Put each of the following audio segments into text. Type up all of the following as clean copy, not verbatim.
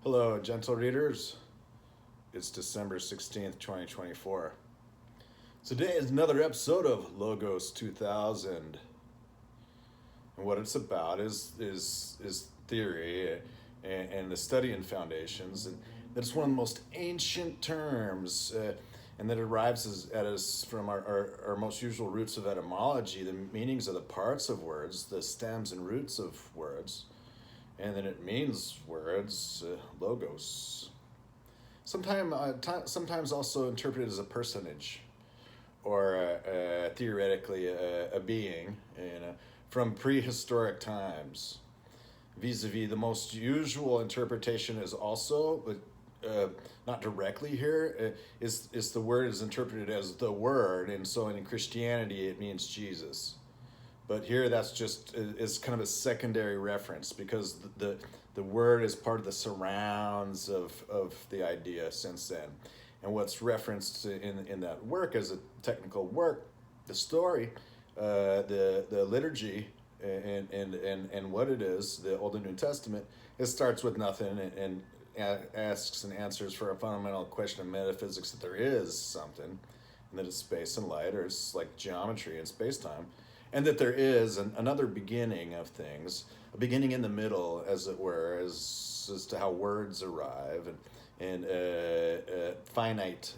Hello, gentle readers. It's December 16th, 2024. Today is another episode of Logos 2000. And what it's about is theory and the study in foundations. And that it's one of the most ancient terms, and that arrives at us from our most usual roots of etymology, the meanings of the parts of words, the stems and roots of words. And then it means words, logos. Sometimes also interpreted as a personage, or theoretically a being, from prehistoric times. Vis-a-vis, the most usual interpretation is also, but not directly here, is the word is interpreted as the word, and so in Christianity it means Jesus. But here that's just is kind of a secondary reference, because the word is part of the surrounds of the idea since then. And what's referenced in that work as a technical work, the story, the liturgy, and what it is, the Old and New Testament, it starts with nothing and asks and answers for a fundamental question of metaphysics, that there is something, and that it's space and light, or it's like geometry and space-time. And that there is another beginning of things, a beginning in the middle, as it were, as to how words arrive, and finite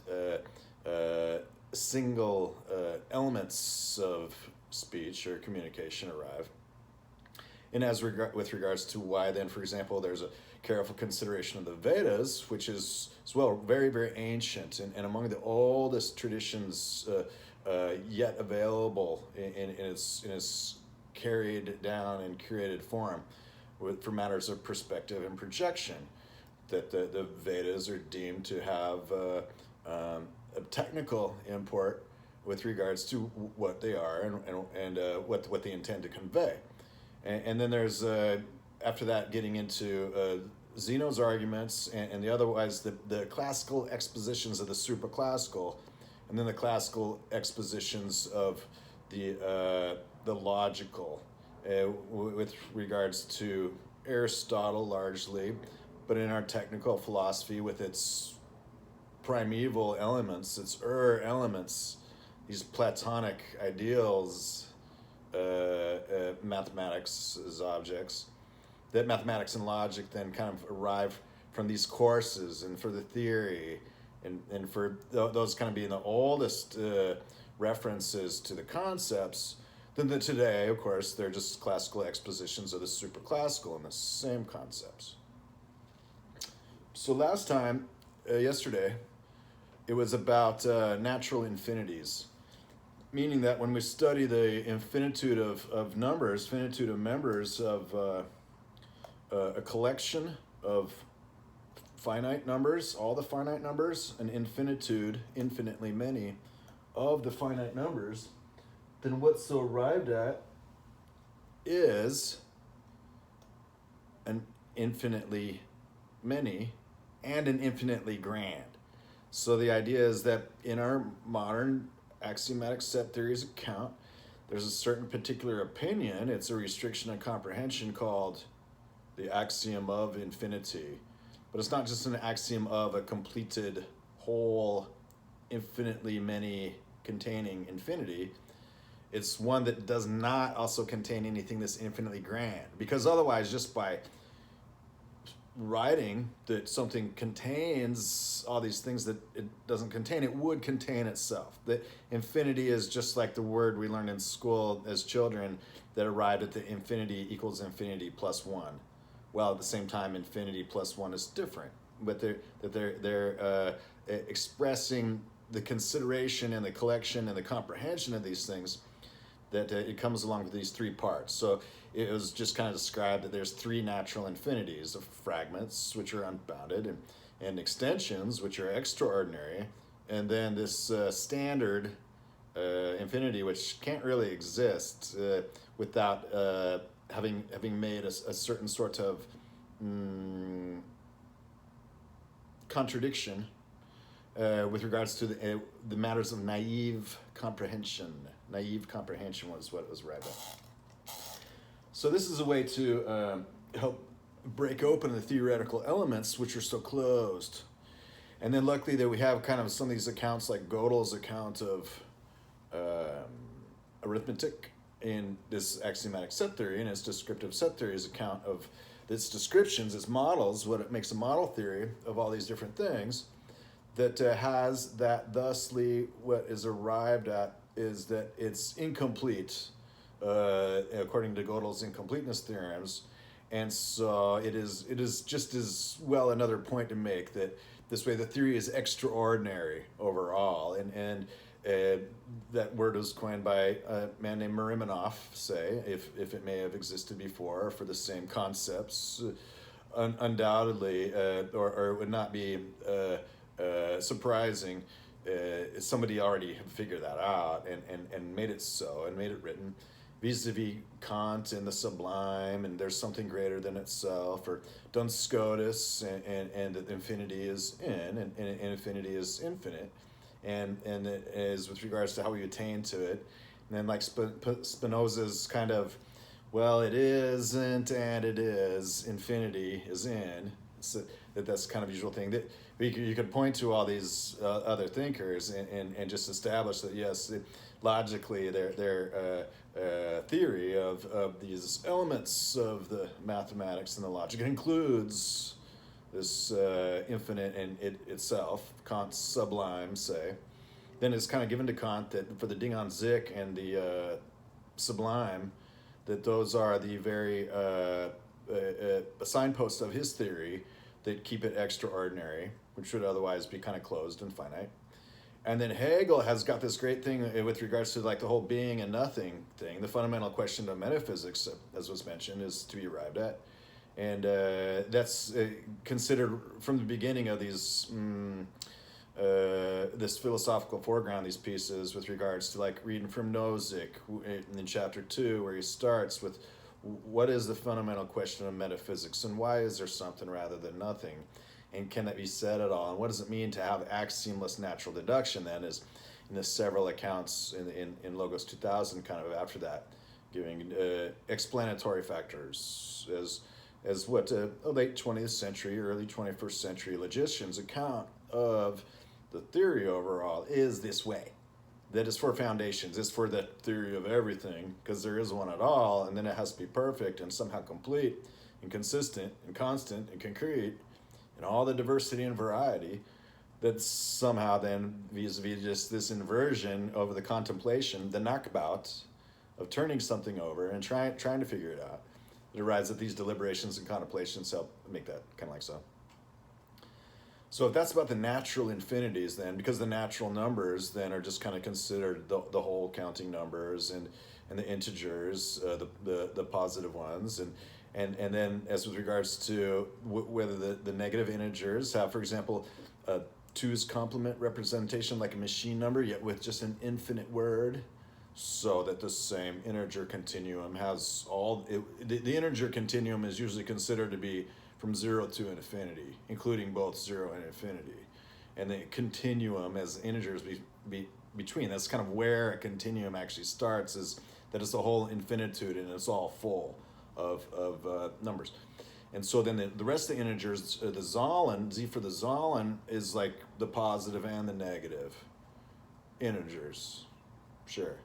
single elements of speech or communication arrive. And with regards to why then, for example, there's a careful consideration of the Vedas, which is as well very, very ancient, and among the oldest traditions yet available in its carried down and curated form for matters of perspective and projection, that the Vedas are deemed to have a technical import with regards to what they are and what they intend to convey. And then there's, after that, getting into Zeno's arguments and the otherwise the classical expositions of the super-classical, and then the classical expositions of the logical, with regards to Aristotle largely, but in our technical philosophy with its primeval elements, its elements, these Platonic ideals, mathematics as objects, that mathematics and logic then kind of arrive from these courses, and for the theory, and for those kind of being the oldest references to the concepts, then today, of course, they're just classical expositions of the super-classical and the same concepts. So last time, yesterday, it was about natural infinities, meaning that when we study the infinitude of numbers, finitude of members of a collection of finite numbers, all the finite numbers, an infinitude, infinitely many of the finite numbers, then what's so arrived at is an infinitely many and an infinitely grand. So the idea is that in our modern axiomatic set theories of count, there's a certain particular opinion, it's a restriction of comprehension called the axiom of infinity. But it's not just an axiom of a completed whole, infinitely many containing infinity. It's one that does not also contain anything that's infinitely grand. Because otherwise, just by writing that something contains all these things that it doesn't contain, it would contain itself. That infinity is just like the word we learned in school as children that arrived at the infinity equals infinity plus one. While at the same time, infinity plus one is different, but they're expressing the consideration and the collection and the comprehension of these things, that it comes along with these three parts. So it was just kind of described that there's three natural infinities of fragments, which are unbounded, and extensions, which are extraordinary, and then this standard infinity, which can't really exist without having made a certain sort of contradiction with regards to the matters of naive comprehension. Naive comprehension was what it was arrived at. So this is a way to help break open the theoretical elements which are so closed. And then luckily that we have kind of some of these accounts like Gödel's account of arithmetic in this axiomatic set theory and its descriptive set theory's account of its descriptions, its models, what it makes a model theory of all these different things that has that thusly what is arrived at is that it's incomplete according to Gödel's incompleteness theorems. And so it is just as well another point to make that this way the theory is extraordinary overall. And that word was coined by a man named Mirimanoff, say, if it may have existed before, for the same concepts. Undoubtedly, or it would not be surprising. Somebody already had figured that out and made it so, and made it written. Vis-a-vis Kant and the sublime, and there's something greater than itself, or Duns Scotus, and that infinity is in, and infinity is infinite, and it is with regards to how we attain to it. And then like Spinoza's kind of, well, it isn't and it is, infinity is in. So that's kind of usual thing that you could point to all these other thinkers and just establish that yes, logically their theory of these elements of the mathematics and the logic includes this infinite in it itself, Kant's sublime, say. Then it's kind of given to Kant that for the Ding-an-Sich and the sublime, that those are the very signposts of his theory that keep it extraordinary, which would otherwise be kind of closed and finite. And then Hegel has got this great thing with regards to like the whole being and nothing thing. The fundamental question of metaphysics, as was mentioned, is to be arrived at. And that's considered from the beginning of these this philosophical foreground, these pieces with regards to like reading from Nozick in chapter 2, where he starts with what is the fundamental question of metaphysics and why is there something rather than nothing? And can that be said at all? And what does it mean to have axiomless natural deduction then, is in the several accounts in Logos 2000 kind of after that, giving explanatory factors as what late 20th century, early 21st century logicians' account of the theory overall is this way. That is for foundations, it's for the theory of everything, because there is one at all, and then it has to be perfect and somehow complete and consistent and constant and concrete, and all the diversity and variety that somehow then vis-a-vis just this inversion over the contemplation, the knockabout of turning something over and trying to figure it out. It arrives at these deliberations and contemplations help make that kind of like so. So if that's about the natural infinities then, because the natural numbers then are just kind of considered the whole counting numbers and the integers, the positive ones, and then as with regards to whether the negative integers have, for example, a 2's complement representation like a machine number, yet with just an infinite word, so that the same integer continuum has all, the integer continuum is usually considered to be from 0 to infinity, including both 0 and infinity. And the continuum as integers between, that's kind of where a continuum actually starts, is that it's a whole infinitude and it's all full of numbers. And so then the rest of the integers, the Zahlen, Z for the Zahlen is like the positive and the negative integers, sure.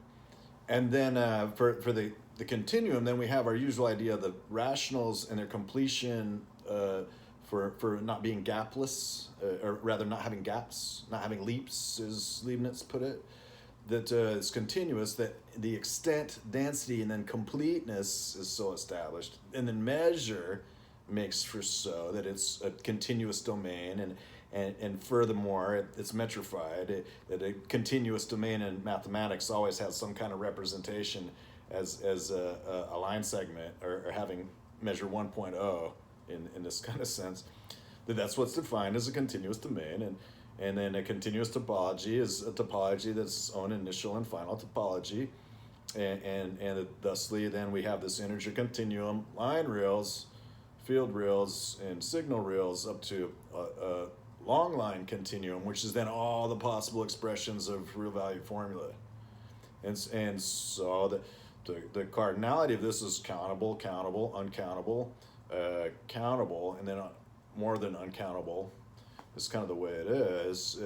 And then for the continuum, then we have our usual idea of the rationals and their completion for not being gapless, or rather not having gaps, not having leaps, as Leibniz put it, that it's continuous, that the extent, density, and then completeness is so established. And then measure makes for so that it's a continuous domain, and furthermore, it's metrified, that a continuous domain in mathematics always has some kind of representation as a line segment, or having measure 1.0 in this kind of sense. That's what's defined as a continuous domain, and then a continuous topology is a topology that's its own initial and final topology, and thusly then we have this integer continuum, line reals, field reals, and signal reals up to a long line continuum, which is then all the possible expressions of real value formula. And so the cardinality of this is countable, countable, uncountable, countable, and then more than uncountable. It's kind of the way it is.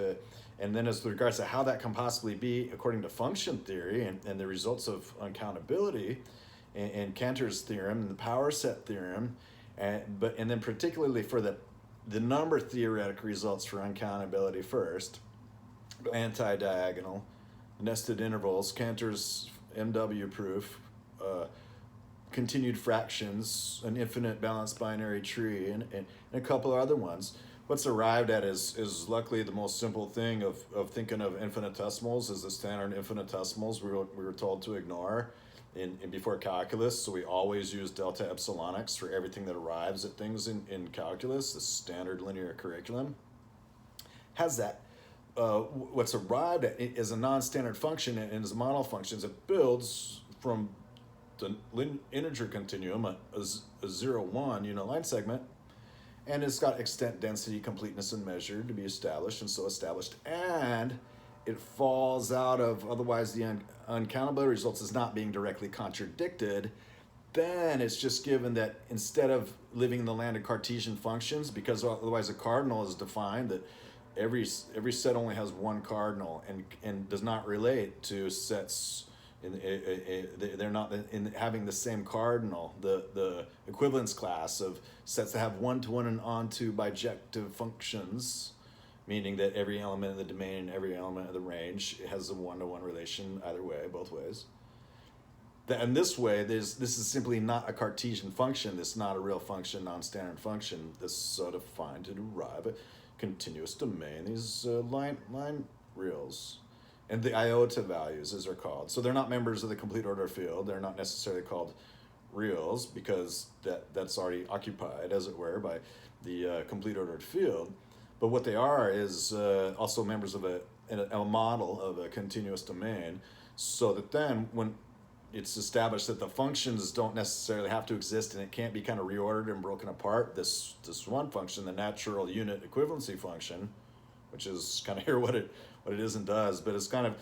And then as regards to how that can possibly be according to function theory and the results of uncountability and Cantor's theorem and the power set theorem, and then particularly for the number theoretic results for uncountability first, anti-diagonal, nested intervals, Cantor's MW proof, continued fractions, an infinite balanced binary tree, and a couple of other ones. What's arrived at is luckily the most simple thing of thinking of infinitesimals as the standard infinitesimals we were told to ignore in before calculus. So we always use delta epsilonics for everything that arrives at things in calculus. The standard linear curriculum has that. What's arrived at is a non-standard function and as model functions. It builds from the integer continuum, a 0-1 uniline segment, and it's got extent, density, completeness, and measure to be established, and so established. And it falls out of, otherwise the uncountability results is not being directly contradicted. Then it's just given that instead of living in the land of Cartesian functions, because otherwise a cardinal is defined, that every set only has one cardinal and does not relate to sets. They're not in having the same cardinal, the equivalence class of sets that have one-to-one and onto bijective functions, meaning that every element of the domain and every element of the range has a one-to-one relation either way, both ways. And this way, this is simply not a Cartesian function. This is not a real function, non-standard function. This is so defined to derive a continuous domain, these line reals. And the iota-values, as they're called. So they're not members of the complete order field. They're not necessarily called reals because that's already occupied, as it were, by the complete ordered field. But what they are is also members of a model of a continuous domain, so that then when it's established that the functions don't necessarily have to exist and it can't be kind of reordered and broken apart, this one function, the natural unit equivalency function, which is kind of here what it is and does, but it's kind of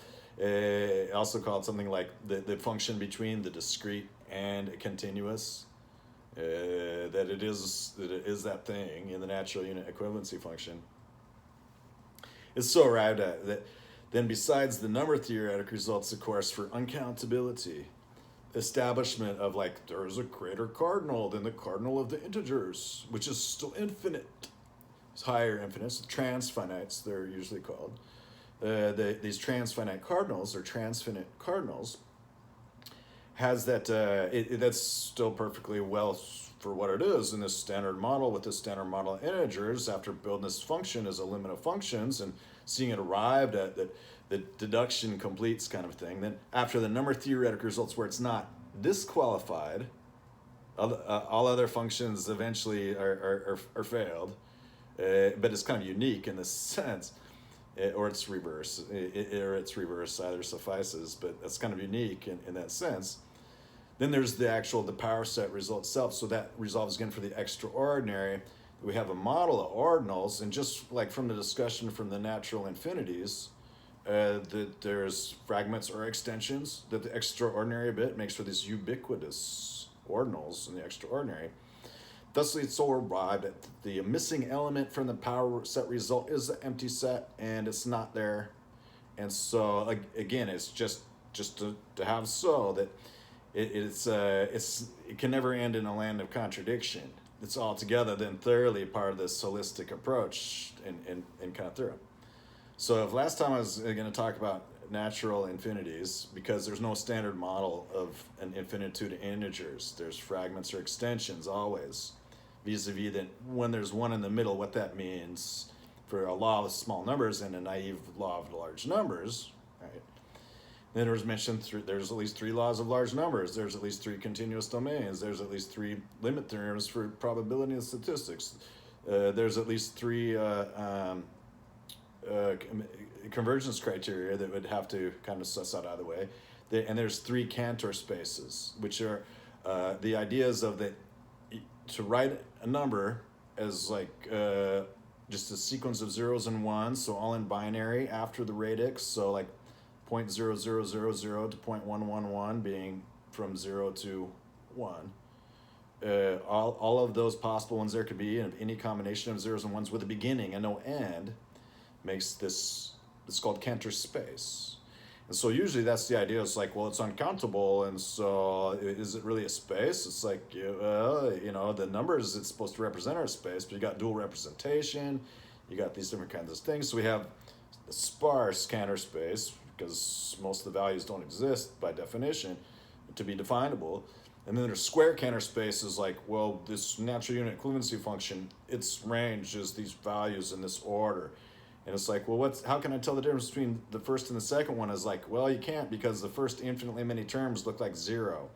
also called something like the function between the discrete and a continuous, that it is that thing in the natural unit equivalency function. It's so arrived at that then besides the number theoretic results, of course, for uncountability, establishment of like there's a greater cardinal than the cardinal of the integers, which is still infinite. It's higher infinites, transfinites they're usually called. These transfinite cardinals or transfinite cardinals has that that's still perfectly well for what it is in this standard model with the standard model of integers. After building this function as a limit of functions and seeing it arrived at that the deduction completes kind of thing, then after the number theoretic results where it's not disqualified, all other functions eventually are failed, but it's kind of unique in this sense. Or it's reverse, either suffices, but that's kind of unique in that sense. Then there's the power set result itself, so that resolves again for the extraordinary. We have a model of ordinals, and just like from the discussion from the natural infinities, that there's fragments or extensions, that the extraordinary bit makes for these ubiquitous ordinals in the extraordinary. Thusly, it's so arrived at the missing element from the power set result is the empty set, and it's not there. And so, again, it's just to have so that it can never end in a land of contradiction. It's altogether then thoroughly part of this holistic approach in Cantor. So if last time I was going to talk about natural infinities, because there's no standard model of an infinitude of integers, there's fragments or extensions always. Vis-a-vis that when there's one in the middle, what that means for a law of small numbers and a naive law of large numbers, right? Then there was mentioned there's at least three laws of large numbers. There's at least three continuous domains. There's at least three limit theorems for probability and statistics. There's at least three convergence criteria that would have to kind of suss out either way. And there's three Cantor spaces, which are the ideas of that to write a number as like just a sequence of zeros and ones, so all in binary after the radix, so like 0.0000 to 0.111 being from 0 to 1. all of those possible ones there could be, and any combination of zeros and ones with a beginning and no end makes this, it's called Cantor space. And so usually that's the idea. It's like, well, it's uncountable, and so is it really a space? It's like, the numbers it's supposed to represent are a space, but you got dual representation, you got these different kinds of things. So we have a sparse Cantor space, because most of the values don't exist by definition to be definable. And then there's square Cantor space is like, well, this natural unit equivalency function, its range is these values in this order. And it's like, well, how can I tell the difference between the first and the second one? Is like, well, you can't, because the first infinitely many terms look like zero.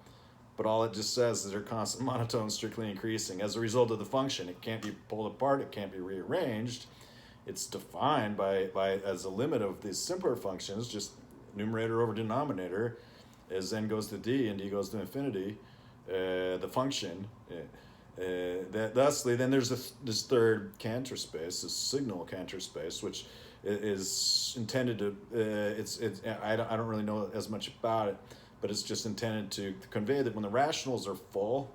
But all it just says is they're constant monotone, strictly increasing. As a result of the function, it can't be pulled apart, it can't be rearranged. It's defined by as a limit of these simpler functions, just numerator over denominator, as n goes to d and d goes to infinity, the function. Thusly, then there's this third Cantor space, this signal Cantor space, which is intended to. I don't really know as much about it, but it's just intended to convey that when the rationals are full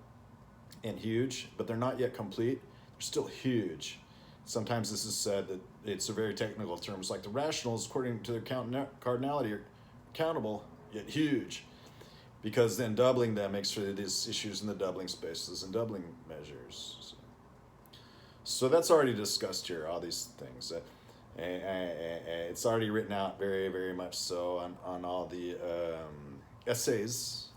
and huge, but they're not yet complete, they're still huge. Sometimes this is said that it's a very technical term. It's like the rationals, according to their cardinality, are countable yet huge. Because then doubling them makes sure that there's issues in the doubling spaces and doubling measures. So that's already discussed here, all these things. It's already written out very, very much so on all the essays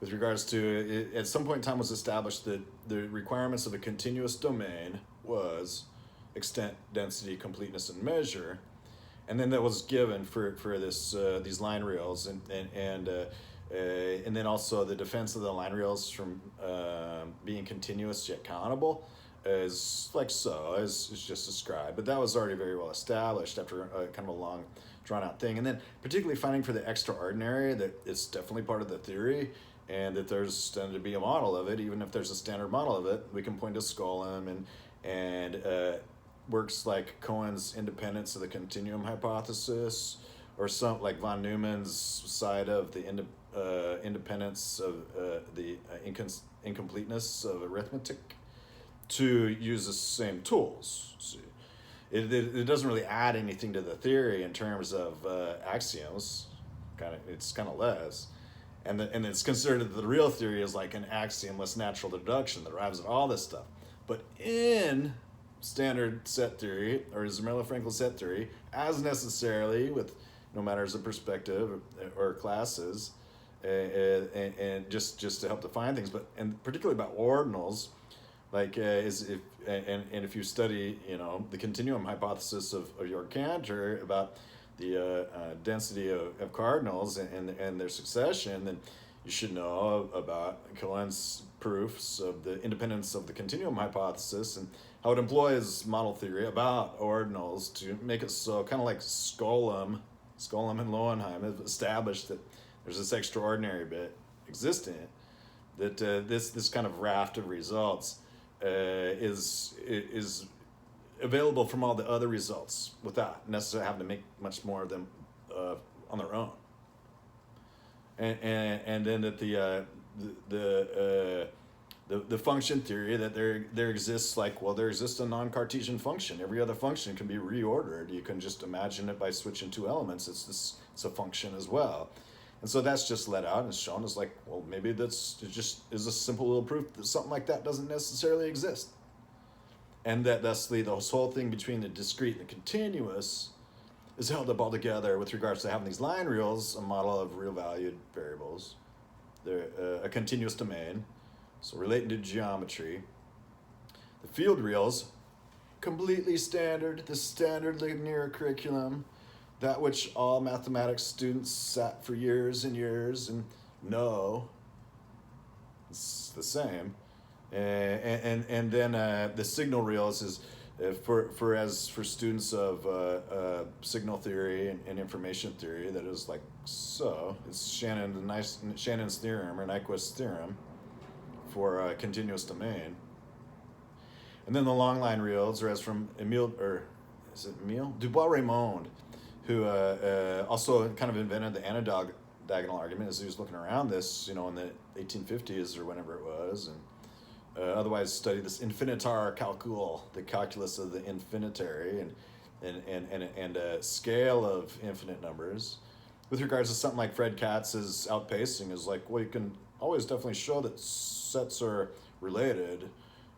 with regards to, at some point in time was established that the requirements of a continuous domain was extent, density, completeness, and measure. And then that was given for this these line reals and then also the defense of the line reals from being continuous yet countable is like so, as just described. But that was already very well established after kind of a long, drawn-out thing. And then particularly finding for the extraordinary that it's definitely part of the theory, and that there's tended to be a model of it. Even if there's a standard model of it, we can point to Skolem and works like Cohen's independence of the continuum hypothesis, or some like von Neumann's side of the independence of the incompleteness of arithmetic, to use the same tools. See, it doesn't really add anything to the theory in terms of axioms. It's kind of less, and it's considered that the real theory is like an axiomless natural deduction that arrives at all this stuff. But in standard set theory, or Zermelo-Fraenkel set theory, as necessarily with no matters of perspective or classes, and just to help define things, but and particularly about ordinals, like if you study the continuum hypothesis of your Cantor about the density of cardinals and their succession, then you should know about Cohen's proofs of the independence of the continuum hypothesis and how it employs model theory about ordinals to make it so kind of like Skolem and Lowenheim have established that there's this extraordinary bit existing, that this kind of raft of results is available from all the other results without necessarily having to make much more of them on their own. And then that the function theory, that there exists there exists a non-Cartesian function. Every other function can be reordered. You can just imagine it by switching two elements. It's a function as well. And so that's just let out and shown as like, well, maybe that's just is a simple little proof that something like that doesn't necessarily exist. And that thusly this whole thing between the discrete and the continuous is held up all together with regards to having these line reals, a model of real valued variables. They're a continuous domain, so relating to geometry. The field reals, completely standard, the standard linear curriculum, that which all mathematics students sat for years and years and know. It's the same. And then the signal reals is for students of signal theory and information theory, that is like so. It's Shannon's theorem or Nyquist's theorem for a continuous domain. And then the long line reals are as from Emile Dubois-Reymond, who also kind of invented the anodiagonal argument as he was looking around this, in the 1850s or whenever it was, and otherwise study this infinitar calcul, the calculus of the infinitary, and a scale of infinite numbers. With regards to something like Fred Katz's outpacing, is like, well, you can always definitely show that sets are related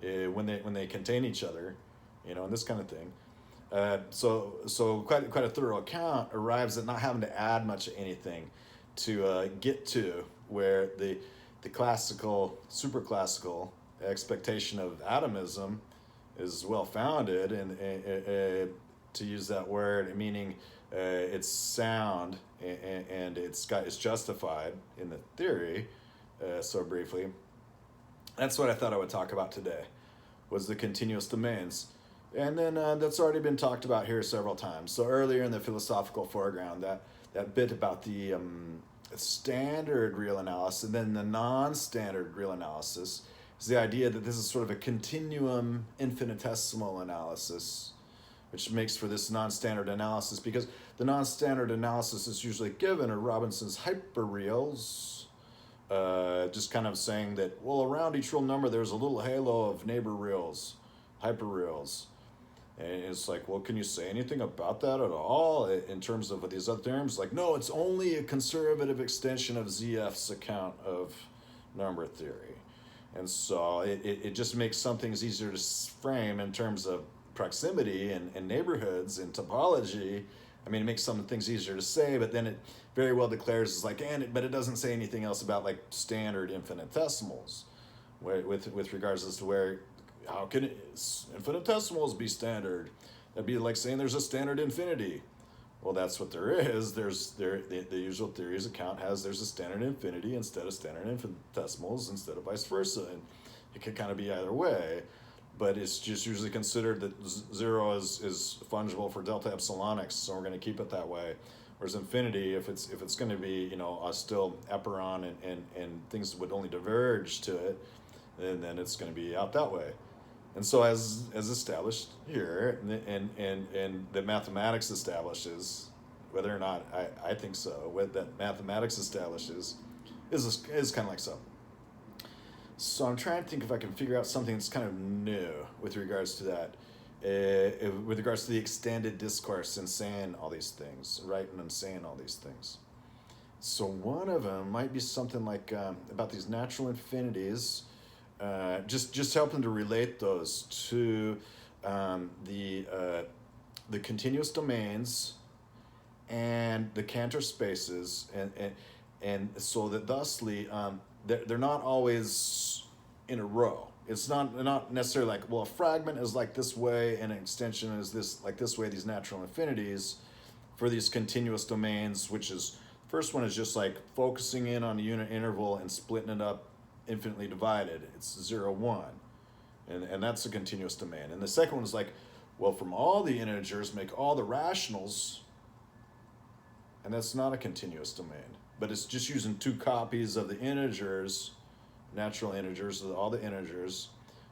when they contain each other, and this kind of thing. So quite a thorough account arrives at not having to add much of anything to get to where the classical, super classical expectation of atomism is well founded, and to use that word, meaning it's sound and it's justified in the theory. So briefly, that's what I thought I would talk about today, was the continuous domains. And then that's already been talked about here several times. So earlier in the philosophical foreground, that bit about the standard real analysis and then the non-standard real analysis is the idea that this is sort of a continuum infinitesimal analysis, which makes for this non-standard analysis, because the non-standard analysis is usually given are Robinson's hyperreals, just kind of saying that, well, around each real number there's a little halo of neighbor reals, hyperreals. And it's like, well, can you say anything about that at all in terms of these other terms? Like, no, it's only a conservative extension of ZF's account of number theory. And so it just makes some things easier to frame in terms of proximity and neighborhoods and topology. I mean, it makes some things easier to say, but then it very well declares it's like, but it doesn't say anything else about like standard infinitesimals, with regards as to where, how can infinitesimals be standard? That'd be like saying there's a standard infinity. Well, that's what there is. The usual theories account there's a standard infinity instead of standard infinitesimals instead of vice versa, and it could kind of be either way, but it's just usually considered that zero is fungible for delta epsilon x, so we're going to keep it that way. Whereas infinity, if it's going to be still eperon and things would only diverge to it, and then it's going to be out that way. And so as established here, and the mathematics establishes, whether or not I think so, what that mathematics establishes is kind of like so. So I'm trying to think if I can figure out something that's kind of new with regards to that, with regards to the extended discourse and saying all these things, writing and saying all these things. So one of them might be something like about these natural infinities, just helping to relate those to the continuous domains and the Cantor spaces, and so that thusly they're not always in a row. It's not necessarily like, well, a fragment is like this way and an extension is this way, these natural infinities for these continuous domains, which is, first one is just like focusing in on a unit interval and splitting it up infinitely divided. It's 0, 1. And that's a continuous domain. And the second one is like, well, from all the integers, make all the rationals, and that's not a continuous domain. But it's just using two copies of the integers, natural integers, all the integers,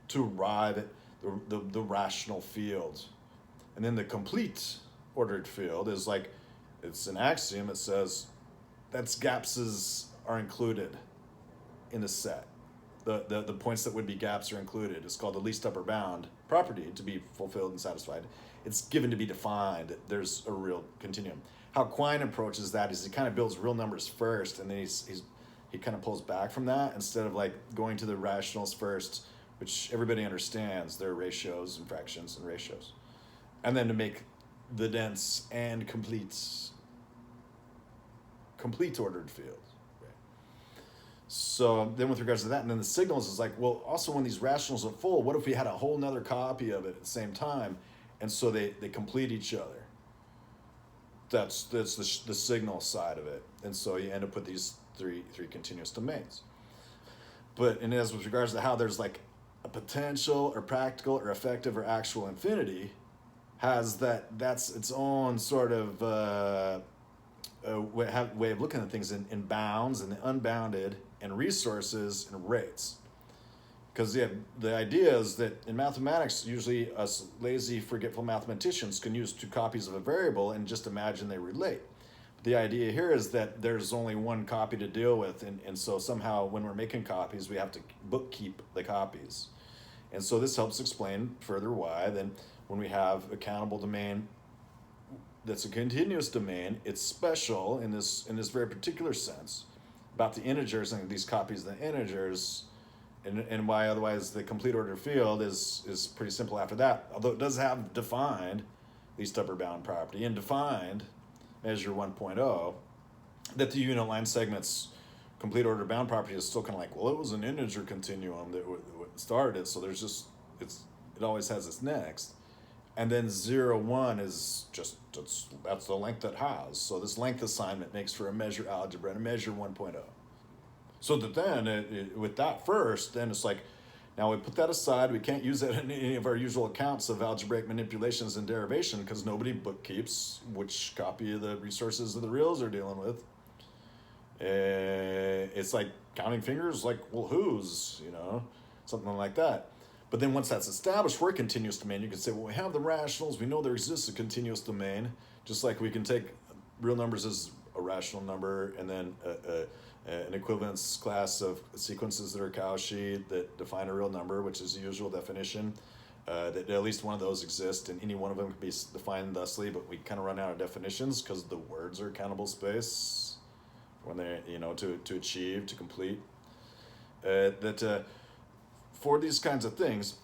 to arrive at the rational field. And then the complete ordered field is like, it's an axiom. It says that's gaps are included in the set. The points that would be gaps are included. It's called the least upper bound property to be fulfilled and satisfied. It's given to be defined that there's a real continuum. How Quine approaches that is he kind of builds real numbers first, and then he kind of pulls back from that instead of like going to the rationals first, which everybody understands. There are ratios and fractions and ratios. And then to make the dense and complete ordered field. So then with regards to that, and then the signals is like, well, also when these rationals are full, what if we had a whole nother copy of it at the same time? And so they complete each other. That's the signal side of it. And so you end up with these three continuous domains. And as with regards to how there's like a potential or practical or effective or actual infinity, that's its own sort of way of looking at things in bounds and the unbounded and resources and rates. Because the idea is that in mathematics, usually us lazy, forgetful mathematicians can use two copies of a variable and just imagine they relate. the idea here is that there's only one copy to deal with, and so somehow when we're making copies, we have to bookkeep the copies. And so this helps explain further why then when we have a countable domain that's a continuous domain, it's special in this very particular sense about the integers and these copies of the integers, and why otherwise the complete order field is pretty simple after that, although it does have defined least upper bound property and defined measure 1.0, that the unit line segment's complete order bound property is still kind of like, well, it was an integer continuum that started it, so there's just, it always has its next. And then 0, 1 is just, that's the length it has. So this length assignment makes for a measure algebra and a measure 1.0. So that then, with that first, then it's like, now we put that aside. We can't use that in any of our usual accounts of algebraic manipulations and derivation because nobody bookkeeps which copy of the resources of the reals they're dealing with. It's like counting fingers, like, well, whose, something like that. But then once that's established for a continuous domain, you can say, well, we have the rationals. We know there exists a continuous domain, just like we can take real numbers as a rational number and then an equivalence class of sequences that are Cauchy that define a real number, which is the usual definition, that at least one of those exists, and any one of them can be defined thusly, but we kind of run out of definitions because the words are countable space when they, to achieve, to complete. For these kinds of things,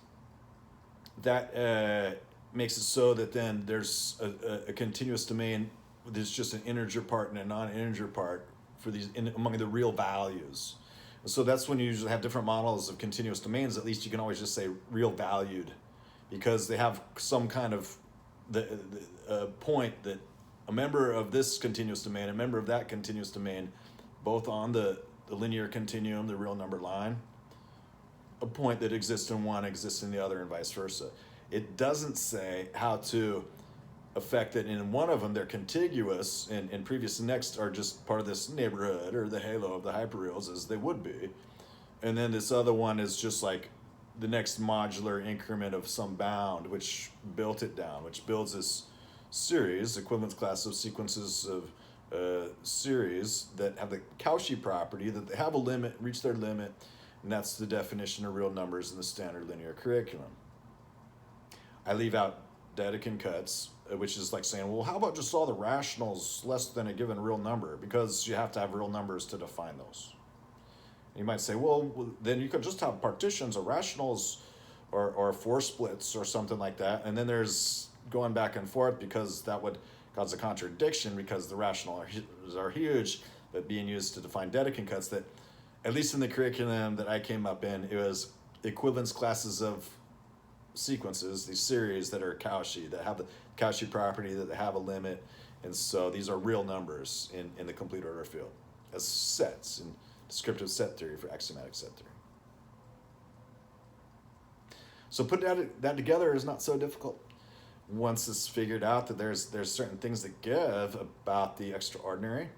that makes it so that then there's a continuous domain. There's just an integer part and a non-integer part for these among the real values. And so that's when you usually have different models of continuous domains. At least you can always just say real valued, because they have some kind of point that a member of this continuous domain, a member of that continuous domain, both on the linear continuum, the real number line, a point that exists in one exists in the other and vice versa. It doesn't say how to affect that in one of them they're contiguous and previous and next are just part of this neighborhood or the halo of the hyperreals as they would be. And then this other one is just like the next modular increment of some bound which built it down, which builds this series, equivalence class of sequences of series that have the Cauchy property, that they have a limit, reach their limit, and that's the definition of real numbers in the standard linear curriculum. I leave out Dedekind cuts, which is like saying, well, how about just all the rationals less than a given real number? Because you have to have real numbers to define those. And you might say, well, then you could just have partitions or rationals or four splits or something like that. And then there's going back and forth because that would cause a contradiction because the rationals are huge, but being used to define Dedekind cuts that, at least in the curriculum that I came up in, it was equivalence classes of sequences, these series that are Cauchy, that have the Cauchy property, that they have a limit. And so these are real numbers in the complete order field as sets in descriptive set theory for axiomatic set theory. So putting that together is not so difficult. Once it's figured out that there's certain things that give about the extraordinary,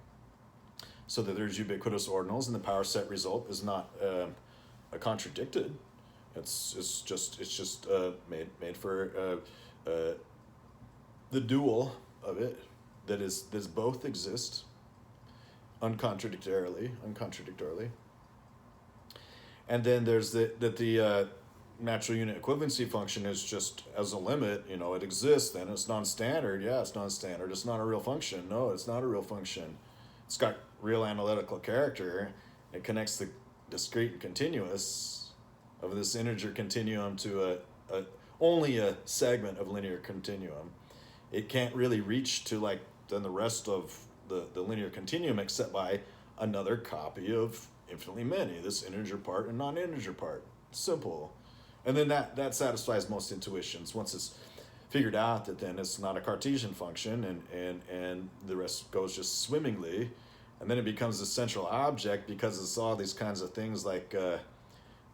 so that there's ubiquitous ordinals and the power set result is not contradicted. It's just made for the dual of it that both exist uncontradictorily. And then there's the natural unit equivalency function is just as a limit, it exists, then it's non-standard. Yeah, it's non-standard. It's not a real function. No, it's not a real function. It's got real analytical character. It connects the discrete and continuous of this integer continuum to only a segment of linear continuum. It can't really reach to like then the rest of the linear continuum except by another copy of infinitely many, this integer part and non-integer part. Simple. And then that satisfies most intuitions. Once it's figured out that then it's not a Cartesian function and the rest goes just swimmingly, and then it becomes a central object because it's all these kinds of things like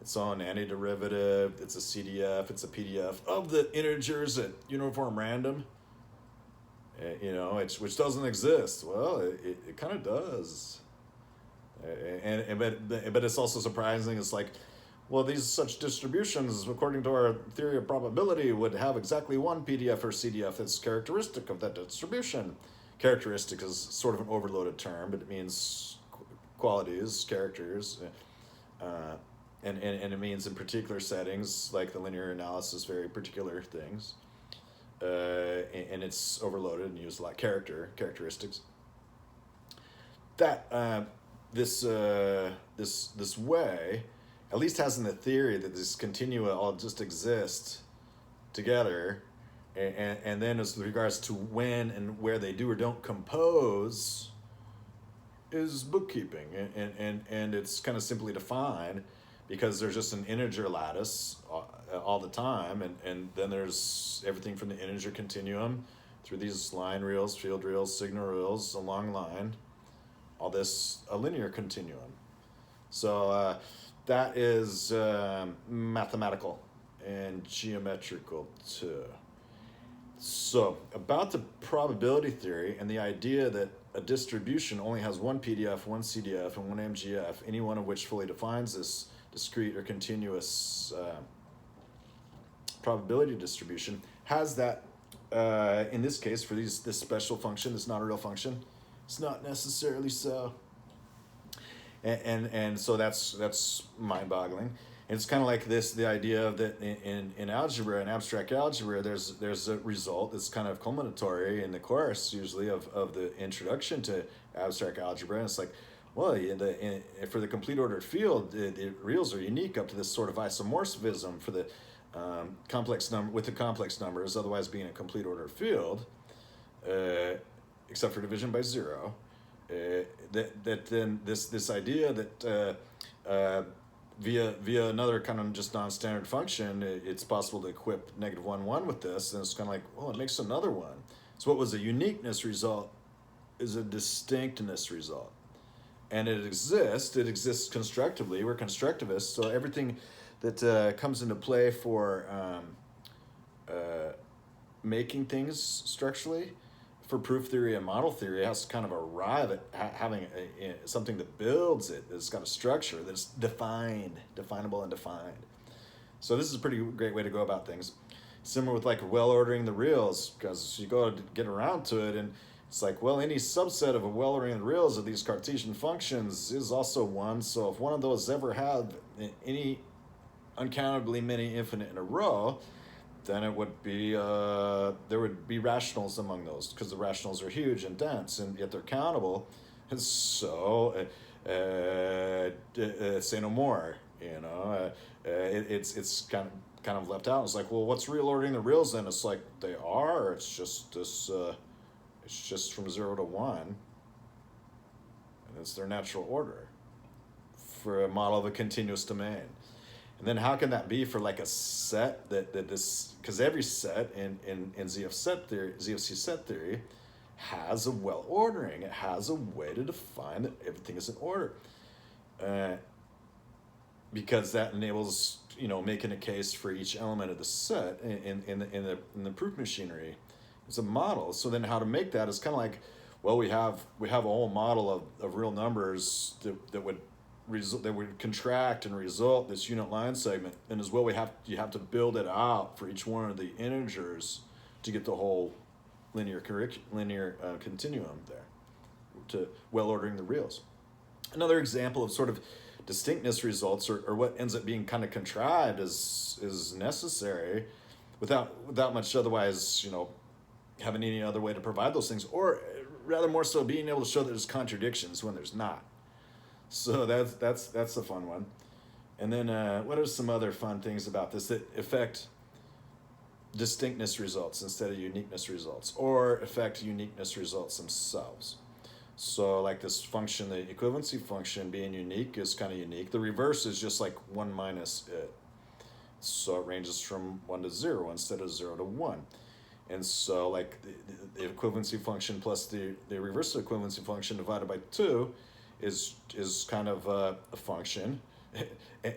its own antiderivative, it's a CDF, it's a PDF of the integers at uniform random, which doesn't exist. Well, it kind of does. But it's also surprising. It's like, well, these such distributions, according to our theory of probability, would have exactly one PDF or CDF that's characteristic of that distribution. characteristic is sort of an overloaded term, but it means qualities, characters, and it means in particular settings, like the linear analysis, very particular things. And it's overloaded and used a lot. Characteristics. That this way, at least has in the theory that this continua all just exist together, and then as regards to when and where they do or don't compose, is bookkeeping, and it's kind of simply defined because there's just an integer lattice all the time, and then there's everything from the integer continuum through these line reals, field reals, signal reals, a long line, all this a linear continuum. So that is mathematical and geometrical too. So about the probability theory and the idea that a distribution only has one PDF, one CDF, and one MGF, any one of which fully defines this discrete or continuous probability distribution, has that, in this case, for this special function, this not a real function, it's not necessarily so. And so that's mind-boggling. And it's kind of like the idea of that in algebra, in abstract algebra, there's a result that's kind of culminatory in the course, usually, of the introduction to abstract algebra. And it's like, well, for the complete ordered field, the reals are unique up to this sort of isomorphism for the complex number with the complex numbers, otherwise being a complete ordered field, except for division by zero. That then this idea that via another kind of just non-standard function, it's possible to equip -1, with this, and it's kind of like, well, it makes another one. So what was a uniqueness result is a distinctness result. And it exists constructively. We're constructivists, so everything that comes into play for making things structurally, for proof theory and model theory, has to kind of arrive at having something that builds it, that's got a structure, that's definable and defined. So this is a pretty great way to go about things. Similar with like well ordering the reals, because you go to get around to it, and it's like, well, any subset of a well ordering the reals of these Cartesian functions is also one. So if one of those ever had any uncountably many infinite in a row, then it would be there would be rationals among those, because the rationals are huge and dense, and yet they're countable. And so say no more. It's kind of left out. It's like, well, what's real ordering the reals then? It's like they are. Or it's just this. It's just from 0 to 1, and it's their natural order for a model of a continuous domain. And then how can that be for like a set that this, because every set in ZFC set theory has a well ordering. It has a way to define that everything is in order. Because that enables, making a case for each element of the set in the proof machinery. It's a model. So then how to make that is kind of like, well, we have a whole model of real numbers that would contract and result this unit line segment, and as well you have to build it out for each one of the integers to get the whole linear continuum there, to well ordering the reals. Another example of sort of distinctness results, or what ends up being kind of contrived is necessary without much otherwise having any other way to provide those things, or rather more so being able to show that there's contradictions when there's not. So that's a fun one. And then what are some other fun things about this that affect distinctness results instead of uniqueness results, or affect uniqueness results themselves? So like this function, the equivalency function being unique is kind of unique. The reverse is just like 1 minus it. So it ranges from 1 to 0 instead of 0 to 1. And so like the equivalency function plus the reverse equivalency function divided by 2 is kind of a function,